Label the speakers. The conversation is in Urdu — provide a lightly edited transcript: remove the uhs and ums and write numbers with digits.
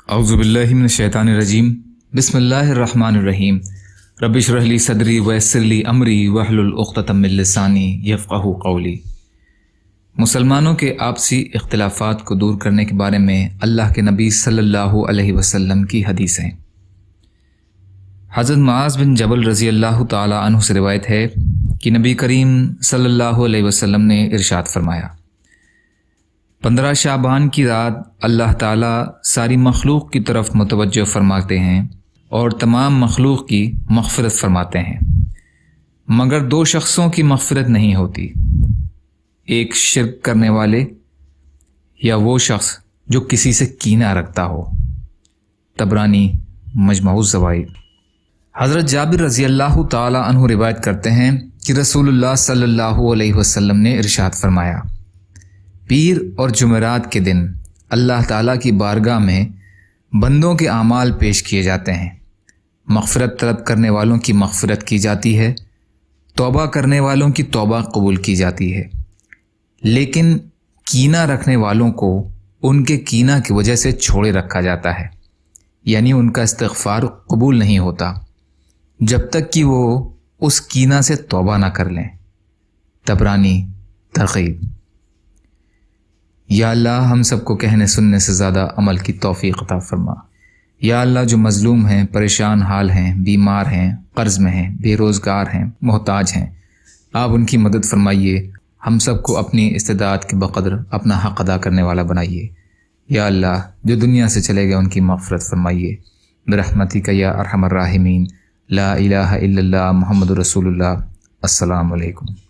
Speaker 1: اعوذ باللہ من الشیطان الرجیم بسم اللہ الرحمن الرحیم رب اشرح لی صدری ویسر لی امری واحلل عقدۃ من لسانی یفقہوا قولی۔ مسلمانوں کے آپسی اختلافات کو دور کرنے کے بارے میں اللہ کے نبی صلی اللہ علیہ وسلم کی حدیثیں۔ حضرت معاذ بن جبل رضی اللہ تعالی عنہ سے روایت ہے کہ نبی کریم صلی اللہ علیہ وسلم نے ارشاد فرمایا، 15 شعبان کی رات اللہ تعالیٰ ساری مخلوق کی طرف متوجہ فرماتے ہیں اور تمام مخلوق کی مغفرت فرماتے ہیں، مگر 2 شخصوں کی مغفرت نہیں ہوتی، ایک شرک کرنے والے یا وہ شخص جو کسی سے کینہ رکھتا ہو۔ طبرانی مجمع الزوائد۔ حضرت جابر رضی اللہ تعالی عنہ روایت کرتے ہیں کہ رسول اللہ صلی اللہ علیہ وسلم نے ارشاد فرمایا، پیر اور جمعرات کے دن اللہ تعالیٰ کی بارگاہ میں بندوں کے اعمال پیش کیے جاتے ہیں، مغفرت طلب کرنے والوں کی مغفرت کی جاتی ہے، توبہ کرنے والوں کی توبہ قبول کی جاتی ہے، لیکن کینہ رکھنے والوں کو ان کے کینہ کی وجہ سے چھوڑے رکھا جاتا ہے، یعنی ان کا استغفار قبول نہیں ہوتا جب تک کہ وہ اس کینہ سے توبہ نہ کر لیں۔ طبرانی ترغیب۔ یا اللہ ہم سب کو کہنے سننے سے زیادہ عمل کی توفیق عطا فرما۔ یا اللہ جو مظلوم ہیں، پریشان حال ہیں، بیمار ہیں، قرض میں ہیں، بے روزگار ہیں، محتاج ہیں، آپ ان کی مدد فرمائیے، ہم سب کو اپنی استطاعت کے بقدر اپنا حق ادا کرنے والا بنائیے۔ یا اللہ جو دنیا سے چلے گئے ان کی مغفرت فرمائیے برحمتک یا ارحم الراحمین۔ لا الہ الا اللہ محمد رسول اللہ۔ السلام علیکم۔